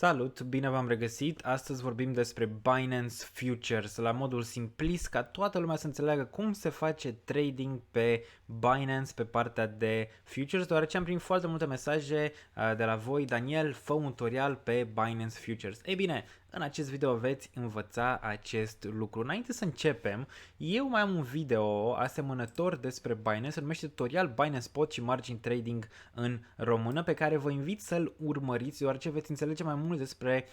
Salut, bine v-am regăsit. Astăzi vorbim despre Binance Futures la modul simplist ca toată lumea să înțeleagă cum se face trading pe Binance pe partea de futures, deoarece am primit foarte multe mesaje de la voi: Daniel, fă un tutorial pe Binance Futures. Ei bine, în acest video veți învăța acest lucru. Înainte să începem, eu mai am un video asemănător despre Binance, se numește tutorial Binance Spot și Margin Trading în română, pe care vă invit să-l urmăriți, deoarece veți înțelege mai mult despre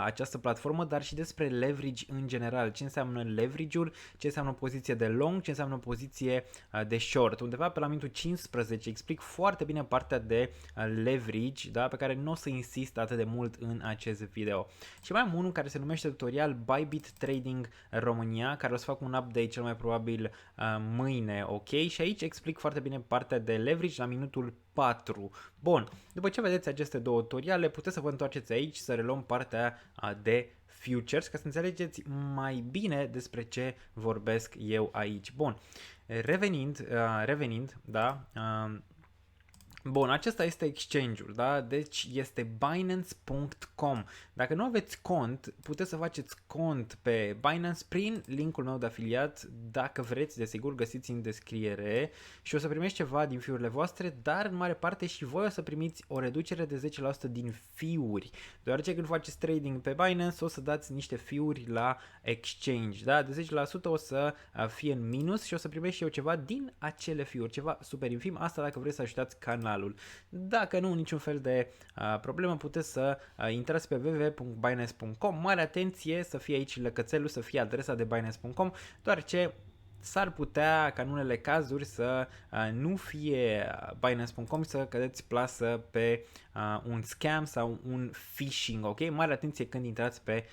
această platformă, dar și despre leverage în general. Ce înseamnă leverage-ul, ce înseamnă o poziție de long, ce înseamnă o poziție de short. Undeva pe la minutul 15 explic foarte bine partea de leverage, da, pe care nu o să insist atât de mult în acest video. Și mai am unul care se numește tutorial Bybit Trading România, care o să fac un update cel mai probabil mâine, ok? Și aici explic foarte bine partea de leverage la minutul 4. Bun, după ce vedeți aceste două tutoriale, puteți să vă întoarceți aici să reluăm partea de futures, ca să înțelegeți mai bine despre ce vorbesc eu aici. Bun, revenind, da, bun, acesta este exchange-ul, da? Deci este Binance.com. Dacă nu aveți cont, puteți să faceți cont pe Binance prin linkul meu de afiliat. Dacă vreți, desigur, găsiți în descriere și o să primești ceva din fiurile voastre, dar în mare parte și voi o să primiți o reducere de 10% din fiuri, deoarece când faceți trading pe Binance o să dați niște fiuri la exchange, da? De 10% o să fie în minus și o să primești și eu ceva din acele fiuri, ceva super infim. Asta dacă vreți să ajutați canalul. Dacă nu, niciun fel de problemă, puteți să intrați pe www.binance.com. Mare atenție să fie aici lăcățelul, să fie adresa de binance.com, deoarece s-ar putea ca în unele cazuri să nu fie Binance.com, să cădeți plasă pe un scam sau un phishing, ok? Mare atenție când intrați pe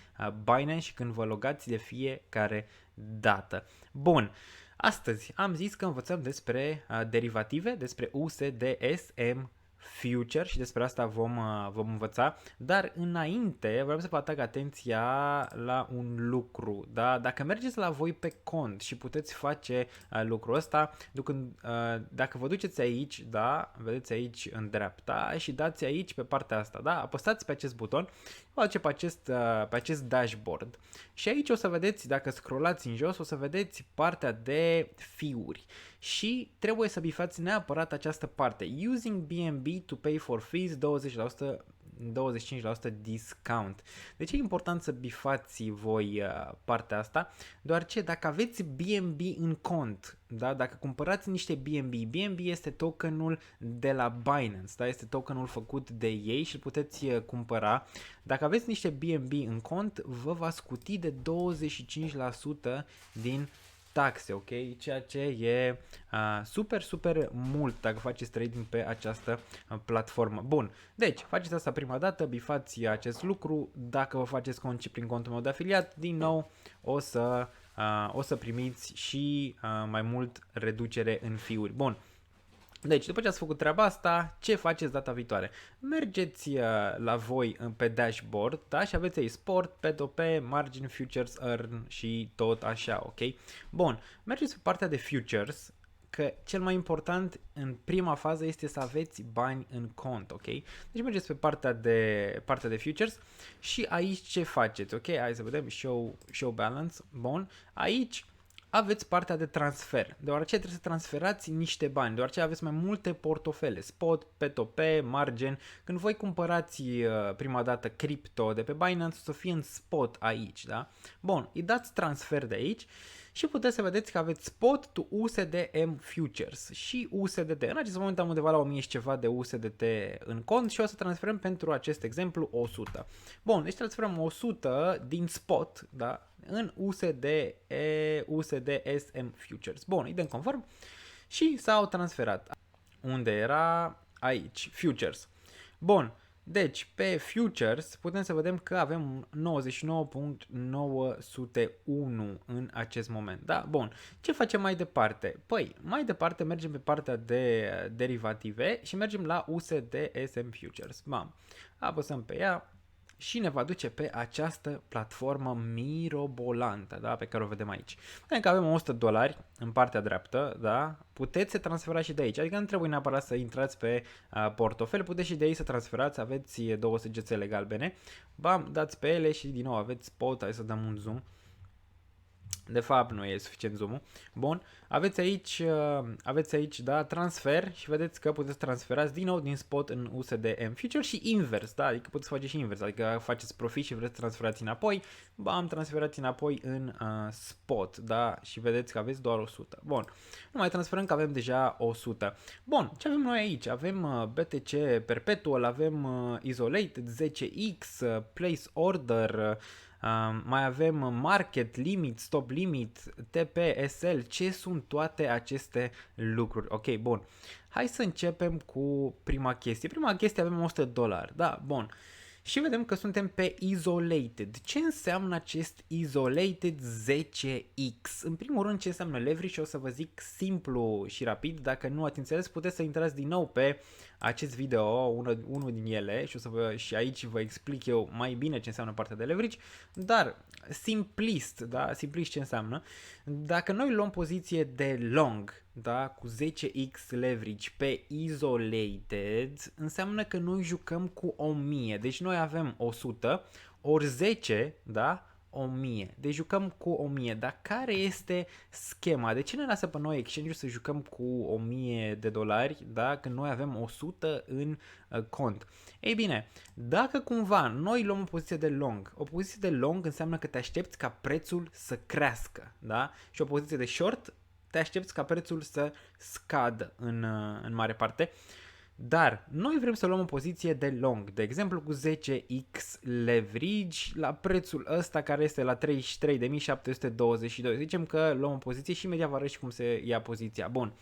Binance și când vă logați de fiecare dată. Bun. Astăzi am zis că învățăm despre derivative, despre USDSM Future și despre asta vom învăța, dar înainte vreau să vă atrag atenția la un lucru, da? Dacă mergeți la voi pe cont și puteți face lucrul ăsta, dacă vă duceți aici, da? Vedeți aici în dreapta și dați aici pe partea asta, da? Apăsați pe acest buton, vă duce pe acest dashboard și aici o să vedeți, dacă scrollați în jos, o să vedeți partea de fiuri și trebuie să bifați neapărat această parte. Using BNB to pay for fees, 25% discount. De ce e important să bifați voi partea asta? Deoarece dacă aveți BNB în cont, da? Dacă cumpărați niște BNB este tokenul de la Binance, da? Este tokenul făcut de ei și îl puteți cumpăra. Dacă aveți niște BNB în cont, vă va scuti de 25% din taxe, ok? Ceea ce e super mult dacă faceți trading pe această platformă. Bun, deci faceți asta prima dată, bifați acest lucru. Dacă vă faceți cont și prin contul meu de afiliat, din nou o să primiți și mai mult reducere în fiuri. Bun. Deci, după ce ați făcut treaba asta, ce faceți data viitoare? Mergeți la voi pe dashboard, da? Și aveți aici Sport, P2P, Margin, Futures, Earn și tot așa, ok? Bun, mergeți pe partea de Futures, că cel mai important în prima fază este să aveți bani în cont, ok? Deci mergeți pe partea de Futures și aici ce faceți, ok? Hai să vedem, show balance, bun, aici aveți partea de transfer, deoarece trebuie să transferați niște bani, deoarece aveți mai multe portofele, spot, P2P, margin. Când voi cumpărați prima dată cripto de pe Binance, o să fie în spot aici, da? Bun, îi dați transfer de aici și puteți să vedeți că aveți spot to USDM Futures și USDT. În acest moment am undeva la 1000 și ceva de USDT în cont și o să transferăm pentru acest exemplu 100. Bun, deci transferăm 100 din spot, da? În USDSM Futures. Bun, îi dăm conform și s-au transferat. Unde era? Aici, Futures. Bun, deci pe Futures putem să vedem că avem 99.901 în acest moment. Da? Bun, ce facem mai departe? Păi, mai departe mergem pe partea de derivative și mergem la USDSM Futures. Bam, apăsăm pe ea. și ne va duce pe această platformă mirobolantă, da, pe care o vedem aici. Vedem că avem $100 în partea dreaptă, da, puteți să transferați și de aici, adică nu trebuie neapărat să intrați pe portofel, puteți și de aici să transferați, aveți două săgețele galbene, bam, dați pe ele și din nou aveți spot, hai să dăm un zoom. De fapt, nu e suficient zoom-ul. Bun, aveți aici, da, transfer și vedeți că puteți transferați din nou din spot în USDM Future și invers, da, adică puteți face și invers, adică faceți profit și vreți să transferați înapoi, bam, transferați înapoi în spot, da, și vedeți că aveți doar 100. Bun, nu mai transferăm că avem deja 100. Bun, ce avem noi aici? Avem BTC Perpetual, avem Isolated 10X, Place Order, mai avem market, limit, stop limit, TP, SL, ce sunt toate aceste lucruri? Ok, bun. Hai să începem cu prima chestie. Prima chestie avem $100, da, bun. Și vedem că suntem pe Isolated. Ce înseamnă acest Isolated 10X? În primul rând, ce înseamnă leverage și o să vă zic simplu și rapid. Dacă nu ați înțeles, puteți să intrați din nou pe acest video, unul din ele, și aici vă explic eu mai bine ce înseamnă partea de leverage, dar simplist, da? Simplist ce înseamnă? Dacă noi luăm poziție de long, da, cu 10x leverage pe Isolated, înseamnă că noi jucăm cu 1000. Deci noi avem 100 ori 10, da, 1000. Deci jucăm cu 1000. Dar care este schema? De ce ne lasă pe noi exchange-ul să jucăm cu $1000, da, când noi avem 100 în cont? Ei bine, dacă cumva noi luăm o poziție de long, o poziție de long înseamnă că te aștepți ca prețul să crească, da? Și o poziție de short te aștepți ca prețul să scadă în mare parte. Dar noi vrem să luăm o poziție de long, de exemplu cu 10x leverage la prețul ăsta care este la 33.722. Zicem că luăm o poziție și imediat vă arăt și cum se ia poziția. Bun.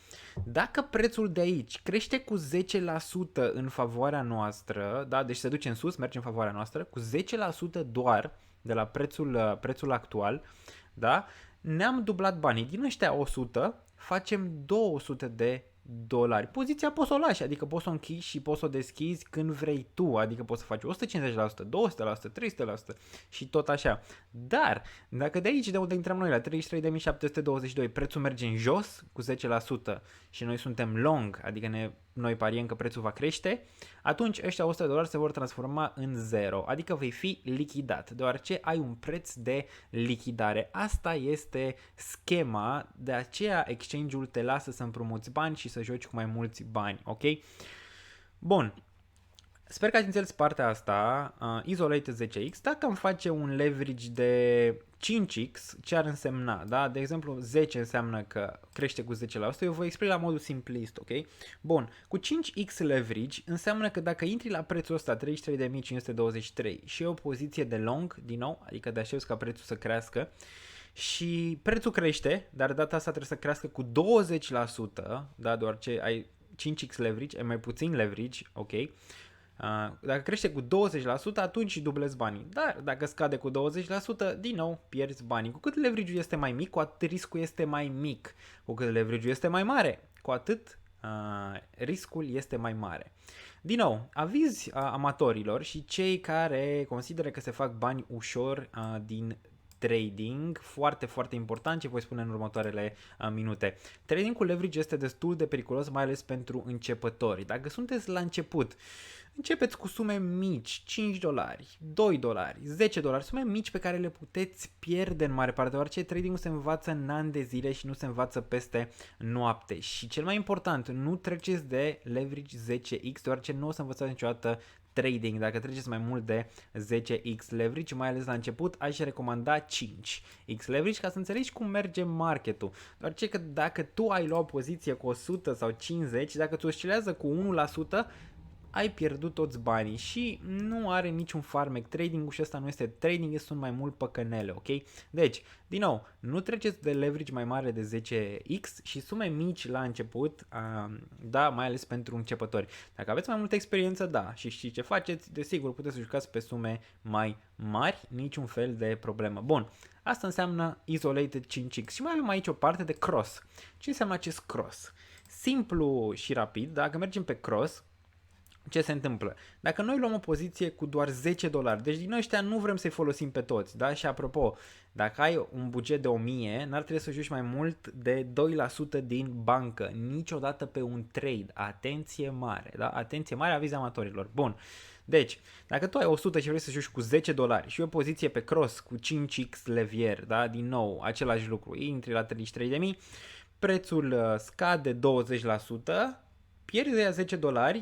Dacă prețul de aici crește cu 10% în favoarea noastră, da, deci se duce în sus, merge în favoarea noastră, cu 10% doar de la prețul actual, da, ne-am dublat banii. Din ăștia 100 facem $200. Poziția poți să o lași, adică poți să o închizi și poți să o deschizi când vrei tu, adică poți să faci 150%, 200%, 300% și tot așa. Dar, dacă de aici, de unde intrăm noi, la 33.722, prețul merge în jos cu 10% și noi suntem long, adică noi pariem că prețul va crește, atunci ăștia $100 se vor transforma în 0, adică vei fi lichidat, deoarece ai un preț de lichidare. Asta este schema, de aceea exchange-ul te lasă să împrumuți bani și să joci cu mai mulți bani, ok? Bun. Sper că ați înțeles partea asta, Isolated 10x. Dacă am face un leverage de 5x, ce ar însemna? Da? De exemplu, 10 înseamnă că crește cu 10%, eu vă explic la modul simplist, ok? Bun, cu 5x leverage înseamnă că dacă intri la prețul ăsta, 33.523, și o poziție de long, din nou, adică de aștepți ca prețul să crească, și prețul crește, dar data asta trebuie să crească cu 20%, da? Doar ce ai 5x leverage, ai mai puțin leverage, ok? Dacă crește cu 20%, atunci dublezi banii. Dar dacă scade cu 20%, din nou pierzi banii. Cu cât leverage-ul este mai mic, cu atât riscul este mai mic. Cu cât leverage-ul este mai mare, cu atât riscul este mai mare. Din nou, aviz amatorilor și cei care consideră că se fac bani ușor din trading, foarte, foarte important, ce voi spune în următoarele minute. Trading cu leverage este destul de periculos, mai ales pentru începători. Dacă sunteți la început, începeți cu sume mici, $5, $2, $10, sume mici pe care le puteți pierde în mare parte, deoarece tradingul se învață în ani de zile și nu se învață peste noapte. Și cel mai important, nu treceți de leverage 10x, deoarece nu o să învățați niciodată trading. Dacă treceți mai mult de 10x leverage, mai ales la început, aș recomanda 5x leverage ca să înțelegi cum merge marketul. Deoarece că dacă tu ai luat o poziție cu 100 sau 50, dacă tu oscilează cu 1%, ai pierdut toți banii și nu are niciun farmec trading-ul și ăsta nu este trading, sunt mai mult păcănele, ok? Deci, din nou, nu treceți de leverage mai mare de 10x și sume mici la început, da, mai ales pentru începători. Dacă aveți mai multă experiență, da, și știți ce faceți, desigur puteți să jucați pe sume mai mari, niciun fel de problemă. Bun, asta înseamnă Isolated 5x și mai avem aici o parte de cross. Ce înseamnă acest cross? Simplu și rapid, dacă mergem pe cross, ce se întâmplă? Dacă noi luăm o poziție cu doar $10, deci din ăștia nu vrem să-i folosim pe toți, da? Și apropo, dacă ai un buget de 1000, n-ar trebui să joci mai mult de 2% din bancă, niciodată pe un trade. Atenție mare, da? Atenție mare, aviz amatorilor. Bun. Deci, dacă tu ai 100 și vrei să joci cu $10 și o poziție pe cross cu 5x levier, da? Din nou, același lucru, intri la 33.000, prețul scade 20%, pierzi aia $10,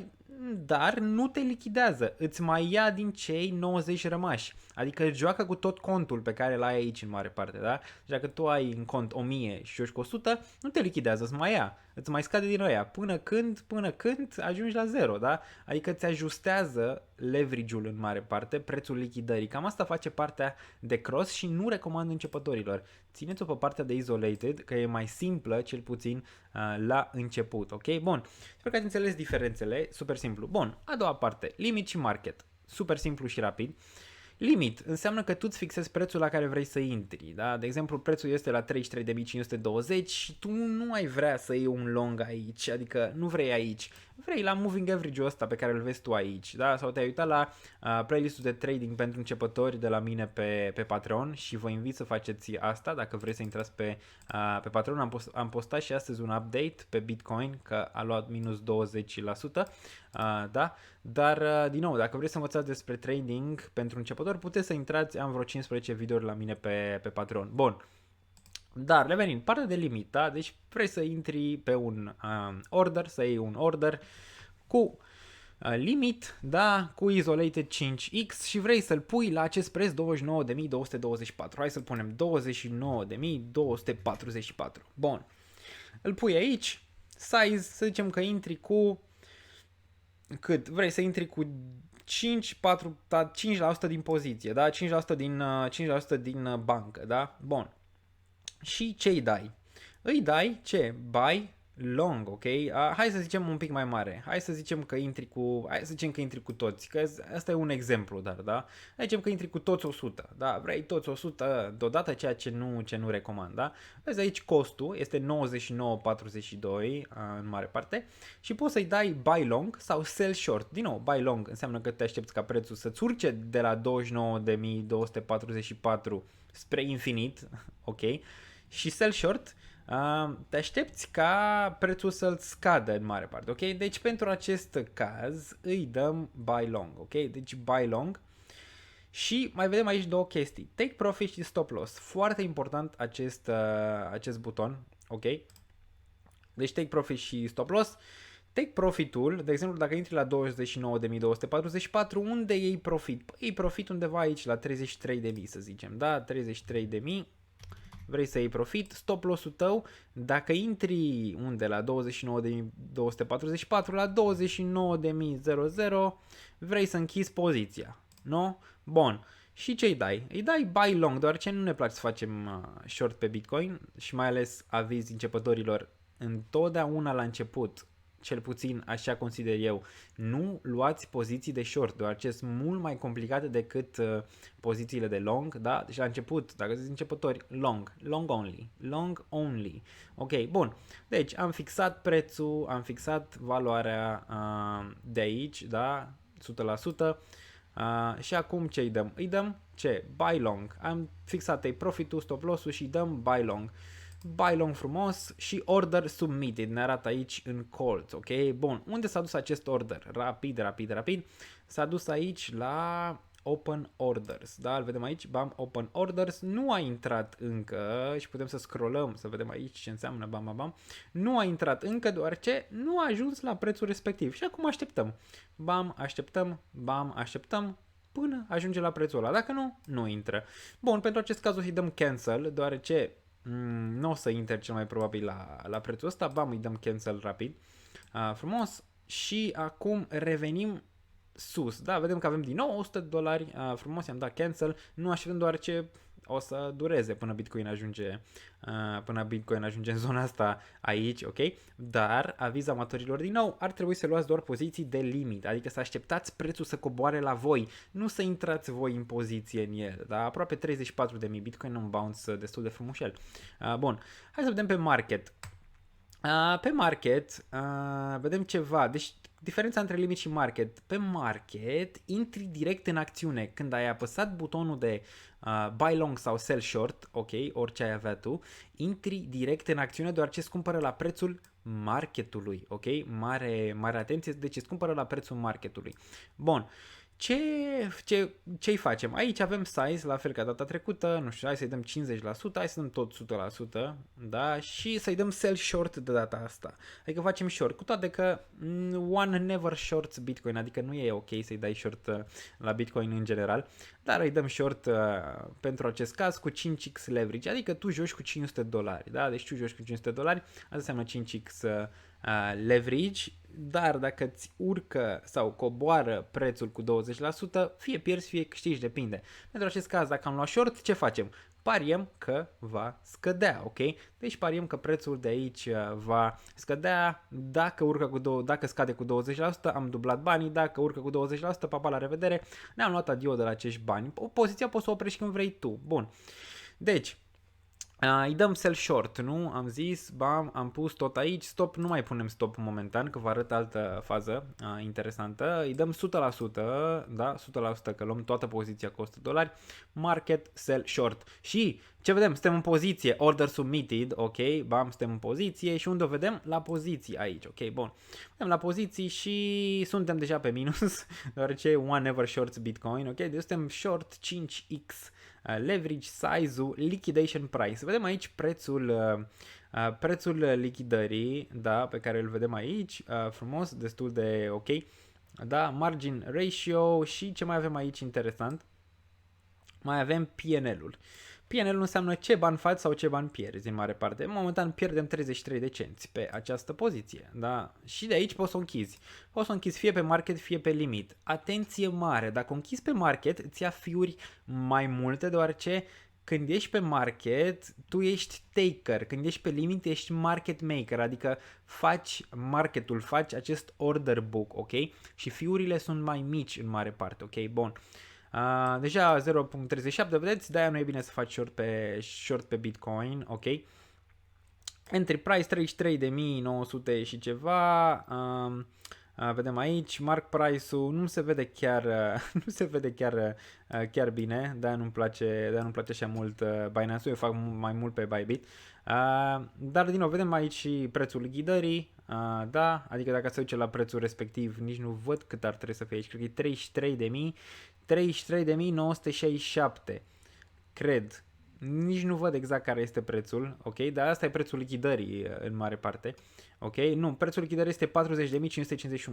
dar nu te lichidează, îți mai ia din cei 90 rămași. Adică îți joacă cu tot contul pe care l-ai aici în mare parte, da? Deci dacă tu ai în cont 1000 și joci cu 100, nu te lichidează, îți mai ia, îți mai scade din ăia până când ajungi la 0, da? Adică îți ajustează leverage-ul în mare parte, prețul lichidării. Cam asta face partea de cross și nu recomand începătorilor. Țineți-o pe partea de isolated, că e mai simplă, cel puțin la început, ok? Bun, sper că ați înțeles diferențele, super simplu. Bun, a doua parte, limit și market, super simplu și rapid. Limit înseamnă că tu îți fixezi prețul la care vrei să intri, da? De exemplu, prețul este la 33.520 și tu nu ai vrea să iei un long aici, adică nu vrei aici. Vrei la moving average-ul ăsta pe care îl vezi tu aici, da? Sau te-ai uitat la playlistul de trading pentru începători de la mine pe Patreon și vă invit să faceți asta dacă vreți să intrați pe Patreon. Am postat și astăzi un update pe Bitcoin că a luat minus 20%, da? Dar, din nou, dacă vreți să învățați despre trading pentru începători, puteți să intrați, am vreo 15 videouri la mine pe Patreon. Bun. Dar, revenind, partea de limit, da? Deci vrei să intri pe un order, să iei un order cu limit, da, cu isolated 5x și vrei să-l pui la acest preț 29.224. Hai să-l punem 29.244. Bun. Îl pui aici, size, să zicem că intri cu cât? Vrei să intri cu 5% din poziție, da? 5% din bancă, da? Bun. Și ce îi dai? Îi dai ce? Buy long, ok? Hai să zicem un pic mai mare. Hai să zicem că intri cu toți, că asta e un exemplu, dar, da? Hai să zicem că intri cu toți 100, da? Vrei toți 100 deodată, ceea ce nu recomand, da? Vezi aici costul este 99,42 în mare parte și poți să-i dai buy long sau sell short. Din nou, buy long înseamnă că te aștepți ca prețul să-ți urce de la 29.244 spre infinit, ok? Și sell short, te aștepți ca prețul să-l scadă în mare parte, ok? Deci pentru acest caz îi dăm buy long, ok? Deci buy long și mai vedem aici două chestii, take profit și stop loss. Foarte important acest buton, ok? Deci take profit și stop loss. Take profitul, de exemplu, dacă intri la 29.244, unde iei profit? Iei profit undeva aici, la 33.000 să zicem, da? 33.000, vrei să iei profit, stop loss-ul tău, dacă intri unde? La 29.244, la 29.000, vrei să închizi poziția, nu? Bun. Și ce îi dai? Îi dai buy long, deoarece nu ne place să facem short pe Bitcoin și mai ales aviz începătorilor, întotdeauna la început, cel puțin așa consider eu, nu luați poziții de short, deoarece sunt mult mai complicate decât pozițiile de long, da? Deci la început, dacă zici începători, long only. Ok, bun. Deci am fixat prețul, am fixat valoarea de aici, da? 100%. Și acum ce îi dăm? Îi dăm ce? Buy long. Am fixat ei profitul, stop loss-ul și dăm buy long. Buy long frumos și order submitted, ne arată aici în colț, ok? Bun, unde s-a dus acest order? Rapid. S-a dus aici la open orders, da? Îl vedem aici, bam, open orders, nu a intrat încă și putem să scrollăm, să vedem aici ce înseamnă, bam. Nu a intrat încă deoarece nu a ajuns la prețul respectiv și acum așteptăm. Bam, așteptăm până ajunge la prețul ăla. Dacă nu, nu intră. Bun, pentru acest caz o să-i dăm cancel, deoarece nu o să intre cel mai probabil la prețul ăsta. Bam, îi dăm cancel rapid. Frumos. Și acum revenim sus. Da, vedem că avem din nou $100. Frumos, i-am dat cancel. Nu așteptăm deoarece o să dureze până Bitcoin ajunge în zona asta aici, ok? Dar, aviz amatorilor din nou, ar trebui să luați doar poziții de limit, adică să așteptați prețul să coboare la voi, nu să intrați voi în poziție în el, da? Aproape 34.000 Bitcoin, un bounce destul de frumușel. Bun, hai să vedem pe market. Pe market vedem ceva, deci Diferența între limit și market. Pe market intri direct în acțiune. Când ai apăsat butonul de buy long sau sell short, ok, orice ai avea tu, intri direct în acțiune deoarece îți cumpără la prețul marketului, ok? Mare atenție, deci îți cumpără la prețul marketului. Bun. Ce-i facem? Aici avem size, la fel ca data trecută, nu știu, hai să-i dăm 50%, hai să dăm tot 100%, da? Și să-i dăm sell short de data asta. Adică facem short, cu toate că one never shorts Bitcoin, adică nu e ok să-i dai short la Bitcoin în general, dar îi dăm short pentru acest caz cu 5x leverage, adică tu joci cu $500, da? Deci tu joci cu $500, asta înseamnă 5x leverage, dar dacă îți urcă sau coboară prețul cu 20%, fie pierzi, fie câștigi, depinde. Pentru acest caz, dacă am luat short, ce facem? Pariem că va scădea, ok? Deci pariem că prețul de aici va scădea, dacă scade cu 20%, am dublat banii, dacă urcă cu 20%, papa, la revedere, ne-am luat adio de la acești bani. Poziția poți să o oprești când vrei tu. Bun. Deci, îi dăm sell short, nu? Am zis, bam, am pus tot aici, stop, nu mai punem stop momentan, că vă arăt altă fază interesantă. Îi dăm 100%, da, 100%, că luăm toată poziția cu $100, market, sell short. Și ce vedem? Suntem în poziție, order submitted, ok, bam, suntem în poziție și unde o vedem? La poziții aici, ok, bun. Vedem la poziții și suntem deja pe minus, deoarece one never shorts Bitcoin, ok, deci suntem short 5x. Leverage, size-ul, liquidation price. Vedem aici prețul lichidării, da, pe care îl vedem aici, frumos, destul de ok. Da, margin ratio și ce mai avem aici interesant? Mai avem PNL-ul. PNL-ul înseamnă ce bani faci sau ce bani pierzi în mare parte. Momentan pierdem 33 de cenți pe această poziție, da? Și de aici poți să o închizi. Poți să o închizi fie pe market, fie pe limit. Atenție mare, dacă o închizi pe market, îți ia fiuri mai multe, deoarece când ești pe market, tu ești taker, când ești pe limit, ești market maker, adică faci marketul, faci acest order book, ok? Și fiurile sunt mai mici în mare parte, ok? Bun. Deja 0.37, vedeți, de-aia nu e bine să faci short pe Bitcoin, ok? Entry price 33.900 și ceva, vedem aici, mark price-ul nu se vede chiar, nu se vede chiar bine, de-aia nu-mi place așa mult Binance-ul, eu fac mai mult pe Bybit. Dar din nou vedem aici și prețul lichidării, da, adică dacă se duce la prețul respectiv, nici nu văd cât ar trebui să fie aici, cred că e 33.967, cred. Nici nu văd exact care este prețul, ok? Dar asta e prețul lichidării în mare parte, ok? Nu, prețul lichidării este 40.551,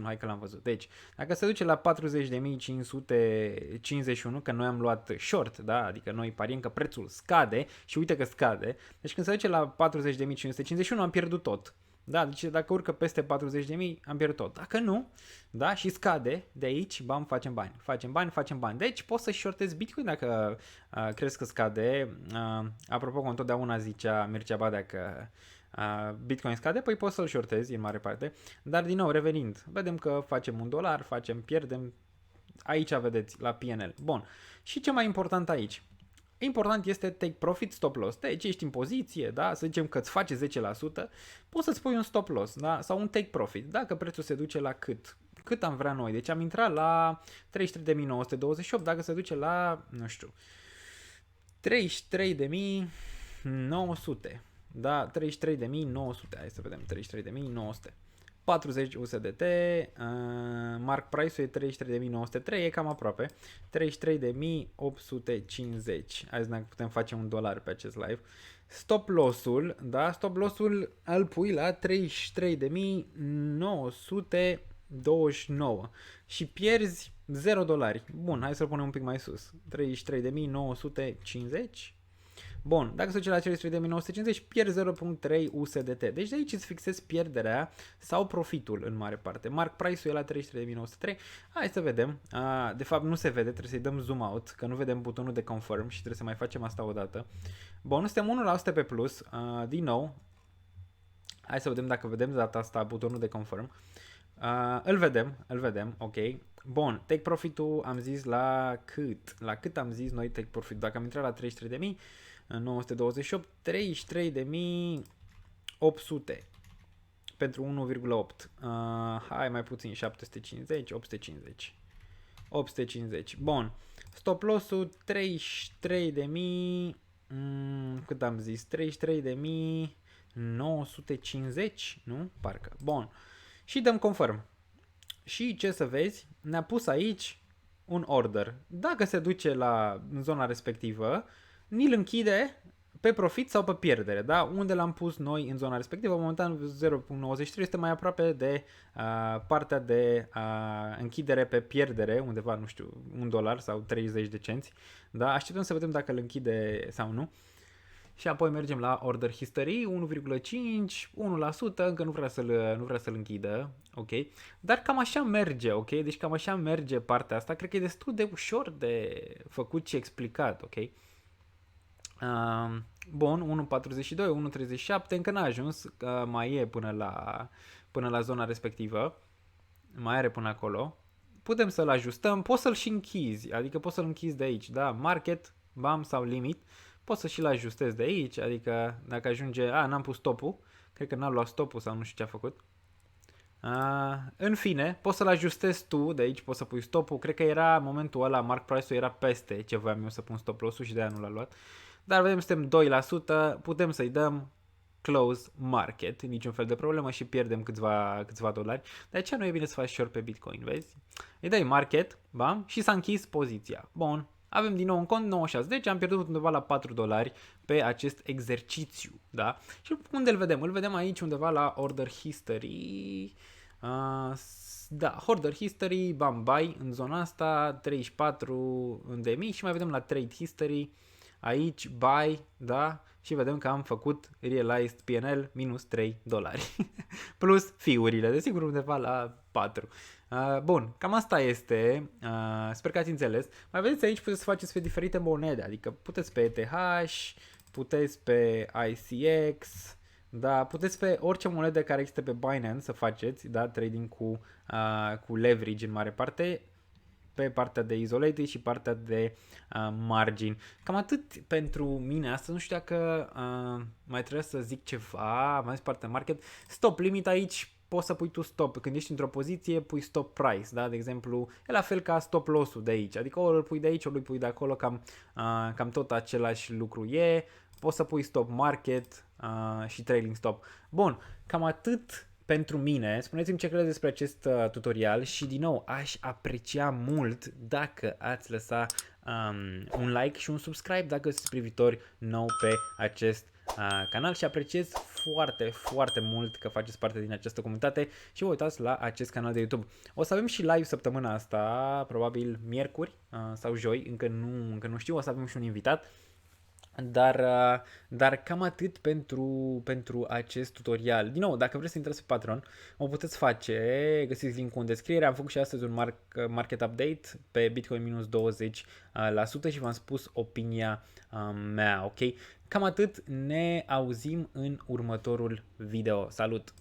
hai că l-am văzut. Deci, dacă se duce la 40.551, că noi am luat short, da? Adică noi pariem că prețul scade și uite că scade. Deci când se duce la 40.551 am pierdut tot. Da, deci dacă urcă peste 40.000, am pierdut tot. Dacă nu, da, și scade de aici, bam, facem bani. Deci poți să shortezi Bitcoin dacă crezi că scade. Apropo, că întotdeauna zicea Mircea Badea că Bitcoin scade, păi poți să-l shortezi în mare parte. Dar din nou, revenind, vedem că facem $1, pierdem. Aici vedeți, la PNL. Bun. Și ce mai important aici? Important este take profit, stop loss. Deci ești în poziție, da? Să zicem că îți face 10%, poți să-ți pui un stop loss, da? Sau un take profit. Dacă prețul se duce la cât am vrea noi. Deci am intrat la 33.928, dacă se duce la, nu știu, 33.900. Da, 33.900. Hai să vedem, 33.900. 40 USDT, mark price-ul e 33.903, e cam aproape, 33.850. Hai să ne putem face $1 pe acest live. Stop loss-ul, da, stop loss-ul îl pui la 33.929 și pierzi $0. Bun, hai să-l punem un pic mai sus, 33.950. Bun, dacă se duce la 33.950, pierzi 0.3 USDT. Deci de aici îți fixezi pierderea sau profitul în mare parte. Mark price-ul e la 33.903. Hai să vedem. De fapt nu se vede, trebuie să-i dăm zoom out, că nu vedem butonul de confirm și trebuie să mai facem asta o dată. Bun, suntem 1% pe plus. Din nou, hai să vedem dacă vedem data asta butonul de confirm. Îl vedem, ok. Bun, take profit-ul am zis la cât? La cât am zis noi take profit? Dacă am intrat la 33.928, 33.800. pentru 1,8. Hai mai puțin, 750, 850. 850. Bun. Stop loss-ul 33.000. Cât am zis? 33.950, nu? Parcă. Bun. Și dăm confirm. Și ce să vezi? Ne-a pus aici un order. Dacă se duce în zona respectivă, ni-l închide pe profit sau pe pierdere, da? Unde l-am pus noi în zona respectivă, momentan 0.93 este mai aproape de partea de închidere pe pierdere, undeva, nu știu, $1 sau 30 de cenți, da? Așteptăm să vedem dacă îl închide sau nu. Și apoi mergem la order history, 1,5, 1%, încă nu vrea să-l închidă, ok? Dar cam așa merge, ok? Deci cam așa merge partea asta, cred că e destul de ușor de făcut și explicat, ok? Bun, 1.42, 1.37, încă n-a ajuns, mai e până la zona respectivă, mai are până acolo. Putem să-l ajustăm, poți să-l și închizi, adică poți să-l închizi de aici, da? Market, bam sau limit, poți să și-l ajustezi de aici, adică dacă ajunge, n-am pus stopul, cred că n-a luat stopul sau nu știu ce a făcut. În fine, poți să-l ajustezi tu, de aici poți să pui stopul, cred că era momentul ăla, mark price-ul era peste ce voiam eu să pun stop loss-ul și de aia nu l-a luat. Dar vedem, suntem 2%, putem să-i dăm close market, niciun fel de problemă și pierdem câțiva dolari. De aceea nu e bine să faci short pe Bitcoin, vezi? Îi dai market, bam, și s-a închis poziția. Bun, avem din nou un cont 96, deci am pierdut undeva la $4 pe acest exercițiu, da? Și unde îl vedem? Îl vedem aici undeva la order history. Da, order history, bam, buy în zona asta, 34.000 și mai vedem la trade history, aici buy, da, și vedem că am făcut realized PNL minus $3 plus fiurile, desigur undeva la 4. Bun, cam asta este, sper că ați înțeles. Mai vedeți aici puteți să faceți pe diferite monede, adică puteți pe ETH, puteți pe ICX, da, puteți pe orice monedă care există pe Binance să faceți, da, trading cu leverage în mare parte, pe partea de isolated și partea de margin. Cam atât pentru mine astăzi, nu știu dacă mai trebuie să zic ceva, mai zis partea market. Stop limit aici, poți să pui tu stop, când ești într-o poziție pui stop price, da, de exemplu, e la fel ca stop loss-ul de aici, adică ori îl pui de aici, ori îl pui de acolo, cam tot același lucru e, poți să pui stop market și trailing stop. Bun, cam atât pentru mine. Spuneți-mi ce credeți despre acest tutorial și din nou aș aprecia mult dacă ați lăsa un like și un subscribe dacă sunteți privitori nou pe acest canal și apreciez foarte, foarte mult că faceți parte din această comunitate și vă uitați la acest canal de YouTube. O să avem și live săptămâna asta, probabil miercuri sau joi, încă nu știu, o să avem și un invitat. Dar cam atât pentru acest tutorial. Din nou, dacă vreți să intrați pe Patreon, o puteți face, găsiți linkul în descriere. Am făcut și astăzi un market update pe Bitcoin minus 20% și v-am spus opinia mea, ok? Cam atât, ne auzim în următorul video. Salut!